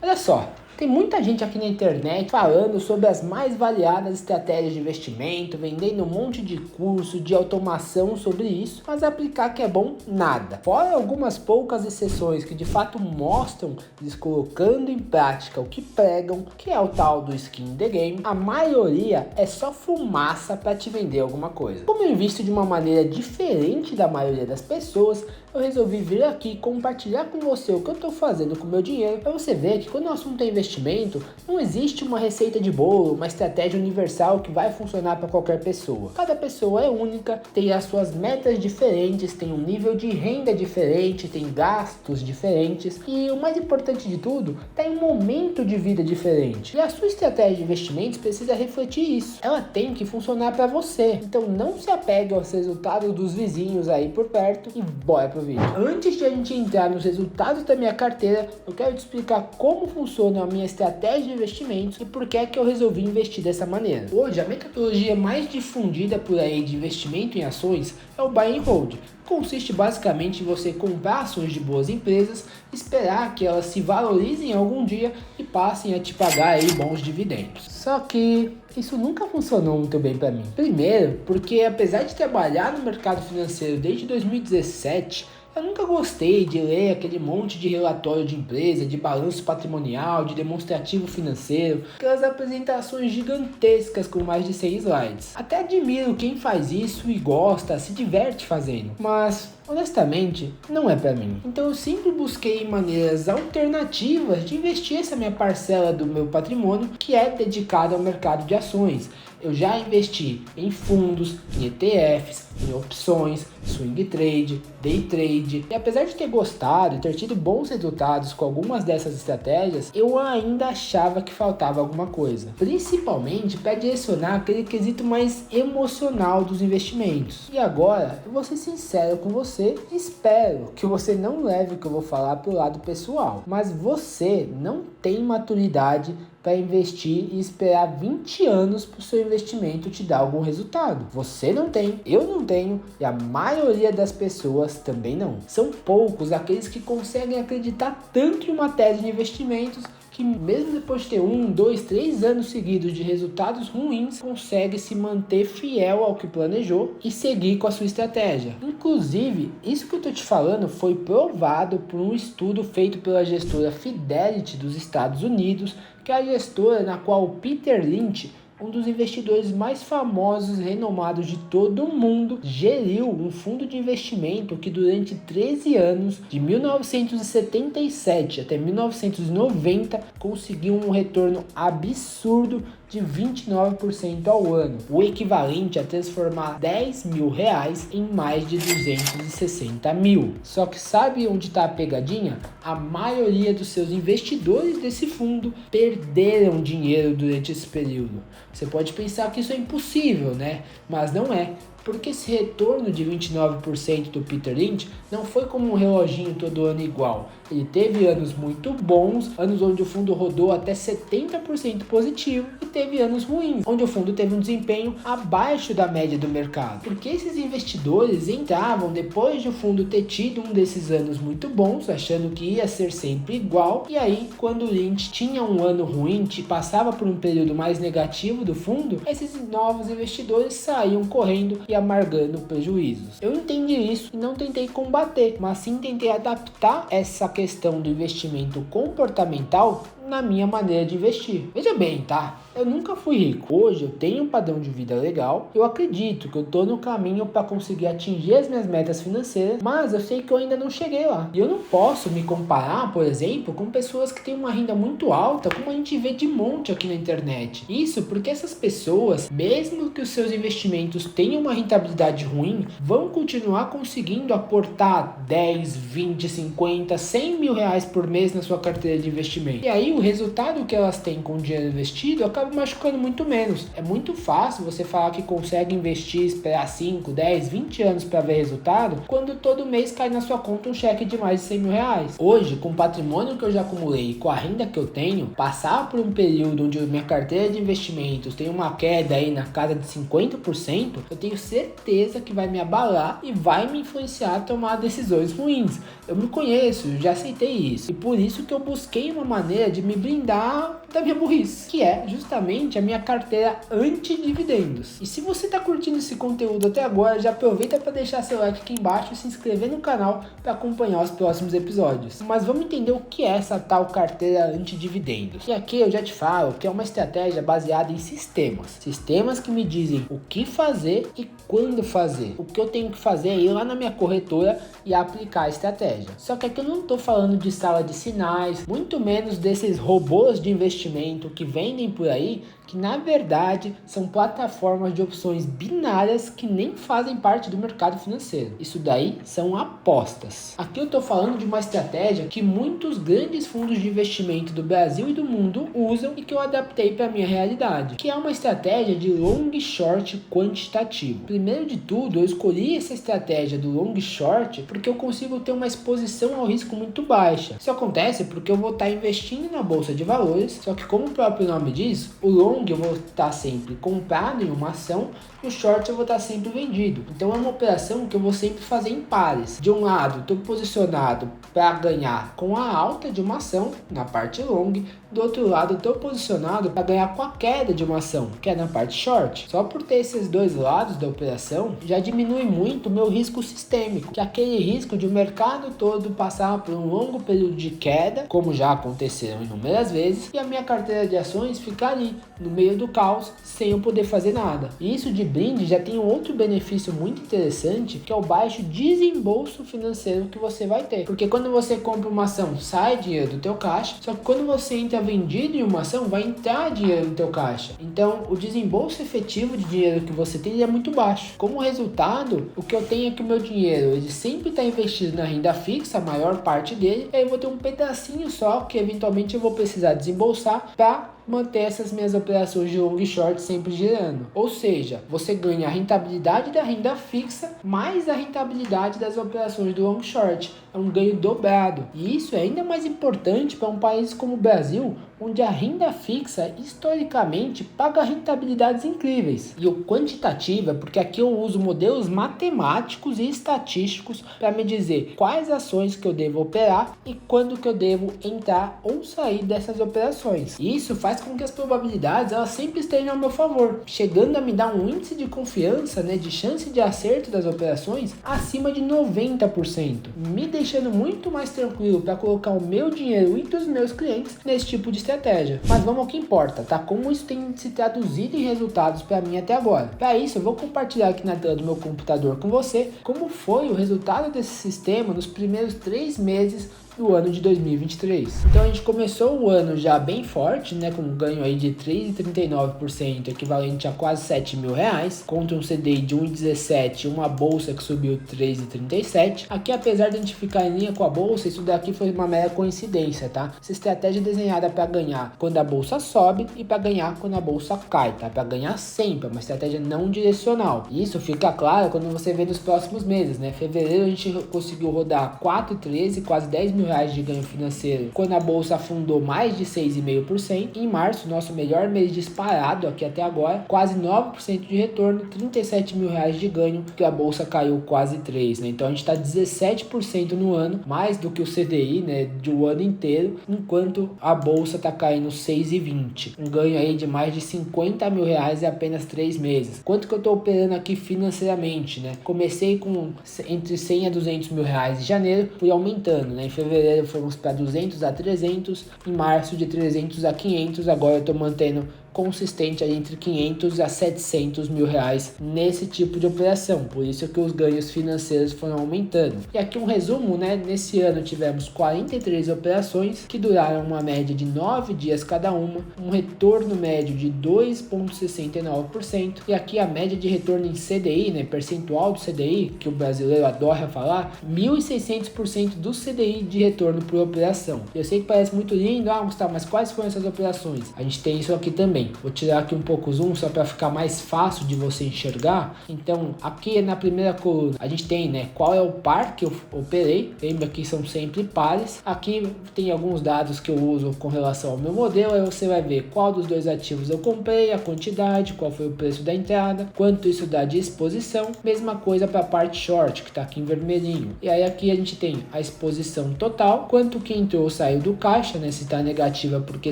Olha só, tem muita gente aqui na internet falando sobre as mais variadas estratégias de investimento, vendendo um monte de curso, de automação sobre isso, mas aplicar que é bom, nada. Fora algumas poucas exceções que de fato mostram eles colocando em prática o que pregam, que é o tal do skin in the game, a maioria é só fumaça para te vender alguma coisa. Como eu invisto de uma maneira diferente da maioria das pessoas, eu resolvi vir aqui compartilhar com você o que eu estou fazendo com o meu dinheiro, para você ver que quando o assunto é investimento, não existe uma receita de bolo, uma estratégia universal que vai funcionar para qualquer pessoa. Cada pessoa é única, tem as suas metas diferentes, tem um nível de renda diferente, tem gastos diferentes e o mais importante de tudo, tem um momento de vida diferente. E a sua estratégia de investimentos precisa refletir isso. Ela tem que funcionar para você. Então não se apegue aos resultados dos vizinhos aí por perto e bora pro vídeo. Antes de a gente entrar nos resultados da minha carteira, eu quero te explicar como funciona a minha estratégia de investimentos e por que é que eu resolvi investir dessa maneira. Hoje, a metodologia mais difundida por aí de investimento em ações é o Buy and Hold. Consiste basicamente em você comprar ações de boas empresas, esperar que elas se valorizem algum dia e passem a te pagar aí bons dividendos. Só que isso nunca funcionou muito bem para mim. Primeiro, porque apesar de trabalhar no mercado financeiro desde 2017, eu nunca gostei de ler aquele monte de relatório de empresa, de balanço patrimonial, de demonstrativo financeiro, aquelas apresentações gigantescas com mais de 100 slides. Até admiro quem faz isso e gosta, se diverte fazendo, mas honestamente não é para mim. Então eu sempre busquei maneiras alternativas de investir essa minha parcela do meu patrimônio que é dedicada ao mercado de ações. Eu já investi em fundos, em ETFs, em opções, swing trade, day trade. E apesar de ter gostado e ter tido bons resultados com algumas dessas estratégias, eu ainda achava que faltava alguma coisa. Principalmente para direcionar aquele quesito mais emocional dos investimentos. E agora, eu vou ser sincero com você e espero que você não leve o que eu vou falar para o lado pessoal. Mas você não tem maturidade para investir e esperar 20 anos para o seu investimento te dar algum resultado. Você não tem, eu não tenho e a maioria das pessoas também não. São poucos aqueles que conseguem acreditar tanto em uma tese de investimentos que mesmo depois de ter 1, 2, 3 anos seguidos de resultados ruins, consegue se manter fiel ao que planejou e seguir com a sua estratégia. Inclusive, isso que eu estou te falando foi provado por um estudo feito pela gestora Fidelity dos Estados Unidos, que é a gestora na qual o Peter Lynch, um dos investidores mais famosos e renomados de todo o mundo, geriu um fundo de investimento que durante 13 anos, de 1977 até 1990, conseguiu um retorno absurdo de 29% ao ano, o equivalente a transformar 10 mil reais em mais de 260 mil. Só que sabe onde está a pegadinha? A maioria dos seus investidores desse fundo perderam dinheiro durante esse período. Você pode pensar que isso é impossível, né? Mas não é. Porque esse retorno de 29% do Peter Lynch não foi como um reloginho todo ano igual. Ele teve anos muito bons, anos onde o fundo rodou até 70% positivo, e teve anos ruins, onde o fundo teve um desempenho abaixo da média do mercado. Porque esses investidores entravam depois de o fundo ter tido um desses anos muito bons, achando que ia ser sempre igual, e aí quando o Lynch tinha um ano ruim, passava por um período mais negativo do fundo, esses novos investidores saíam correndo e amargando prejuízos. Eu entendi isso e não tentei combater, mas sim tentei adaptar essa questão do investimento comportamental na minha maneira de investir. Veja bem, tá? Eu nunca fui rico. Hoje eu tenho um padrão de vida legal. Eu acredito que eu tô no caminho para conseguir atingir as minhas metas financeiras, mas eu sei que eu ainda não cheguei lá. E eu não posso me comparar, por exemplo, com pessoas que têm uma renda muito alta, como a gente vê de monte aqui na internet. Isso porque essas pessoas, mesmo que os seus investimentos tenham uma rentabilidade ruim, vão continuar conseguindo aportar 10, 20, 50, 100 mil reais por mês na sua carteira de investimento. E aí o resultado que elas têm com o dinheiro investido acaba machucando muito menos. É muito fácil você falar que consegue investir, esperar 5, 10, 20 anos para ver resultado, quando todo mês cai na sua conta um cheque de mais de 100 mil reais. Hoje, com o patrimônio que eu já acumulei e com a renda que eu tenho, passar por um período onde minha carteira de investimentos tem uma queda aí na casa de 50%, eu tenho certeza que vai me abalar e vai me influenciar a tomar decisões ruins. Eu me conheço, eu já aceitei isso. E por isso que eu busquei uma maneira de me blindar da minha burrice, que é justamente a minha carteira anti-dividendos. E se você está curtindo esse conteúdo até agora, já aproveita para deixar seu like aqui embaixo e se inscrever no canal para acompanhar os próximos episódios. Mas vamos entender o que é essa tal carteira anti-dividendos. E aqui eu já te falo que é uma estratégia baseada em sistemas que me dizem o que fazer e quando fazer. O que eu tenho que fazer é ir lá na minha corretora e aplicar a estratégia. Só que aqui eu não estou falando de sala de sinais, muito menos desses robôs de investimento que vendem por aí, que na verdade são plataformas de opções binárias que nem fazem parte do mercado financeiro. Isso daí são apostas. Aqui eu estou falando de uma estratégia que muitos grandes fundos de investimento do Brasil e do mundo usam e que eu adaptei para a minha realidade, que é uma estratégia de long short quantitativo. Primeiro de tudo, eu escolhi essa estratégia do long short porque eu consigo ter uma exposição ao risco muito baixa. Isso acontece porque eu vou estar investindo na bolsa de valores, só que como o próprio nome diz, o long eu vou estar sempre comprado em uma ação e o short eu vou estar sempre vendido. Então é uma operação que eu vou sempre fazer em pares. De um lado, estou posicionado para ganhar com a alta de uma ação na parte long, do outro lado, estou posicionado para ganhar com a queda de uma ação, que é na parte short. Só por ter esses dois lados da operação, já diminui muito o meu risco sistêmico, que é aquele risco de o mercado todo passar por um longo período de queda, como já aconteceram inúmeras vezes, e a minha carteira de ações ficar ali, no meio do caos, sem eu poder fazer nada. E isso de brinde já tem um outro benefício muito interessante, que é o baixo desembolso financeiro que você vai ter. Porque quando você compra uma ação, sai dinheiro do teu caixa, só que quando você entra vendido em uma ação, vai entrar dinheiro no teu caixa. Então, o desembolso efetivo de dinheiro que você tem é muito baixo. Como resultado, o que eu tenho é que o meu dinheiro, ele sempre está investido na renda fixa, a maior parte dele, e aí eu vou ter um pedacinho só que eventualmente eu vou precisar desembolsar para manter essas minhas operações de long e short sempre girando. Ou seja, você ganha a rentabilidade da renda fixa mais a rentabilidade das operações do long short. É um ganho dobrado. E isso é ainda mais importante para um país como o Brasil, onde a renda fixa historicamente paga rentabilidades incríveis. E o quantitativo é porque aqui eu uso modelos matemáticos e estatísticos para me dizer quais ações que eu devo operar e quando que eu devo entrar ou sair dessas operações. E isso faz com que as probabilidades elas sempre estejam ao meu favor, chegando a me dar um índice de confiança, de chance de acerto das operações acima de 90%, me deixando muito mais tranquilo para colocar o meu dinheiro e dos meus clientes nesse tipo de estratégia. Mas vamos ao que importa, tá? Como isso tem se traduzido em resultados para mim até agora. Para isso, eu vou compartilhar aqui na tela do meu computador com você como foi o resultado desse sistema nos primeiros 3 meses do ano de 2023. Então a gente começou o ano já bem forte, com um ganho aí de 3,39%, equivalente a quase 7 mil reais, contra um CDI de 1,17 e uma bolsa que subiu 3,37. Aqui, apesar de a gente ficar em linha com a bolsa, isso daqui foi uma mera coincidência, tá? Essa estratégia é desenhada para ganhar quando a bolsa sobe e para ganhar quando a bolsa cai, tá? Para ganhar sempre, é uma estratégia não direcional. E isso fica claro quando você vê nos próximos meses, Fevereiro a gente conseguiu rodar 4,13, quase 10 mil reais de ganho financeiro, quando a bolsa afundou mais de 6,5%. Em março, nosso melhor mês disparado aqui até agora, quase 9% de retorno, 37 mil reais de ganho, que a bolsa caiu quase 3%, Então a gente está 17% no ano, mais do que o CDI, de um ano inteiro, enquanto a bolsa está caindo 6,20%. Um ganho aí de mais de 50 mil reais em apenas 3 meses. Quanto que eu estou operando aqui financeiramente, Comecei com entre 100 a 200 mil reais em janeiro, fui aumentando, Em fevereiro fomos para 200 a 300, em março de 300 a 500, agora eu estou mantendo consistente aí entre 500 a 700 mil reais nesse tipo de operação, por isso que os ganhos financeiros foram aumentando. E aqui um resumo, nesse ano tivemos 43 operações que duraram uma média de 9 dias cada uma, um retorno médio de 2,69%, e aqui a média de retorno em CDI, percentual do CDI, que o brasileiro adora falar, 1.600% do CDI de retorno por operação. Eu sei que parece muito lindo, Gustavo, mas quais foram essas operações? A gente tem isso aqui também. também. Vou tirar aqui um pouco o zoom só para ficar mais fácil de você enxergar. Então aqui na primeira coluna a gente tem, né, qual é o par que eu operei. Lembra que são sempre pares. Aqui tem alguns dados que eu uso com relação ao meu modelo. Aí você vai ver qual dos dois ativos eu comprei, a quantidade, qual foi o preço da entrada, quanto isso dá de exposição. Mesma coisa para a parte short, que está aqui em vermelhinho. E aí aqui a gente tem a exposição total, quanto que entrou ou saiu do caixa, né? Se está negativa é porque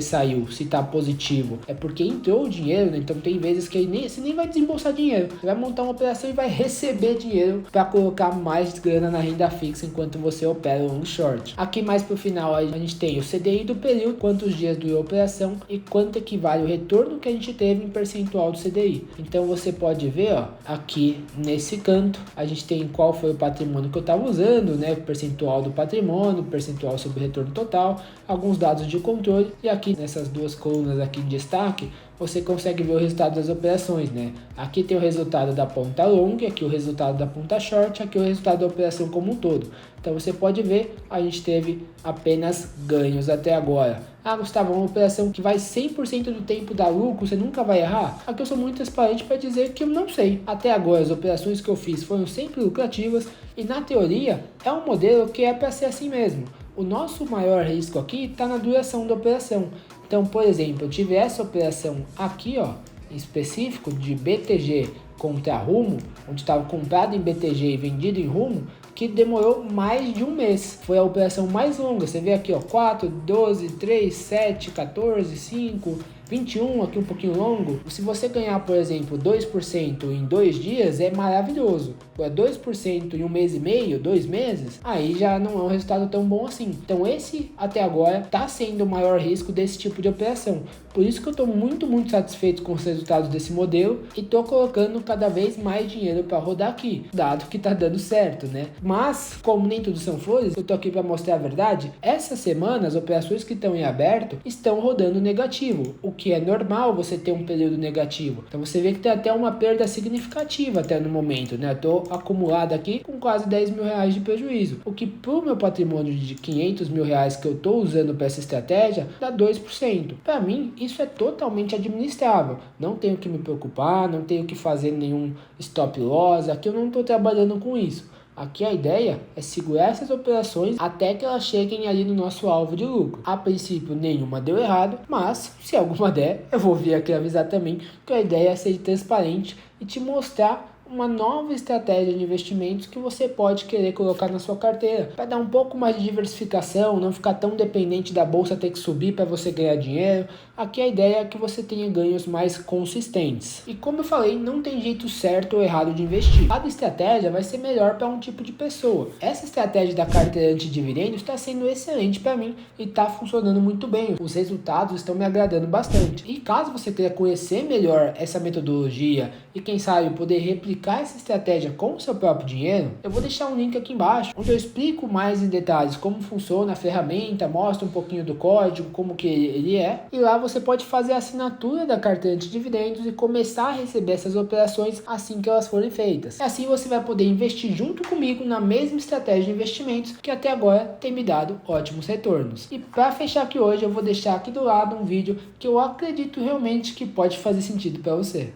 saiu, se está positivo é porque entrou o dinheiro, né? Então tem vezes que você nem vai desembolsar dinheiro, você vai montar uma operação e vai receber dinheiro para colocar mais grana na renda fixa enquanto você opera um short. Aqui mais pro final a gente tem o CDI do período, quantos dias durou a operação e quanto equivale o retorno que a gente teve em percentual do CDI. Então você pode ver, ó, aqui nesse canto a gente tem qual foi o patrimônio que eu estava usando, né? Percentual do patrimônio, percentual sobre o retorno total, alguns dados de controle, e aqui nessas duas colunas aqui em destaque você consegue ver o resultado das operações, né? Aqui tem o resultado da ponta long, aqui o resultado da ponta short, aqui o resultado da operação como um todo. Então você pode ver, a gente teve apenas ganhos até agora. Ah, Gustavo, uma operação que vai 100% do tempo dar lucro, você nunca vai errar? Aqui eu sou muito transparente para dizer que eu não sei. Até agora as operações que eu fiz foram sempre lucrativas e na teoria é um modelo que é para ser assim mesmo. O nosso maior risco aqui está na duração da operação. Então, por exemplo, eu tive essa operação aqui, ó, em específico de BTG contra Rumo, onde estava comprado em BTG e vendido em Rumo, que demorou mais de um mês. Foi a operação mais longa. Você vê aqui, ó, 4, 12, 3, 7, 14, 5, 21, aqui um pouquinho longo. Se você ganhar, por exemplo, 2% em 2 dias, é maravilhoso. Agora 2% em um mês e meio, 2 meses, aí já não é um resultado tão bom assim. Então esse, até agora, está sendo o maior risco desse tipo de operação. Por isso que eu estou muito satisfeito com os resultados desse modelo e estou colocando cada vez mais dinheiro para rodar aqui, dado que está dando certo, né? Mas, como nem tudo são flores, eu estou aqui para mostrar a verdade. Essa semana, as operações que estão em aberto estão rodando negativo, o que é normal você ter um período negativo. Então você vê que tem até uma perda significativa até no momento, né? Eu tô acumulado aqui com quase 10 mil reais de prejuízo, o que pro meu patrimônio de 500 mil reais que eu tô usando para essa estratégia dá 2%. Para mim, isso é totalmente administrável. Não tenho que me preocupar, não tenho que fazer nenhum stop loss, aqui eu não estou trabalhando com isso. Aqui a ideia é segurar essas operações até que elas cheguem ali no nosso alvo de lucro. A princípio nenhuma deu errado, mas se alguma der, eu vou vir aqui avisar também, porque a ideia é ser transparente e te mostrar uma nova estratégia de investimentos que você pode querer colocar na sua carteira, para dar um pouco mais de diversificação, não ficar tão dependente da bolsa ter que subir para você ganhar dinheiro. Aqui a ideia é que você tenha ganhos mais consistentes. E como eu falei, não tem jeito certo ou errado de investir. Cada estratégia vai ser melhor para um tipo de pessoa. Essa estratégia da carteira antidividendos está sendo excelente para mim e está funcionando muito bem. Os resultados estão me agradando bastante. E caso você queira conhecer melhor essa metodologia e quem sabe poder replicar essa estratégia com o seu próprio dinheiro, eu vou deixar um link aqui embaixo, onde eu explico mais em detalhes como funciona a ferramenta, mostro um pouquinho do código, como que ele é, e lá você pode fazer a assinatura da carteira de dividendos e começar a receber essas operações assim que elas forem feitas. E assim você vai poder investir junto comigo na mesma estratégia de investimentos que até agora tem me dado ótimos retornos. E para fechar aqui hoje, eu vou deixar aqui do lado um vídeo que eu acredito realmente que pode fazer sentido para você.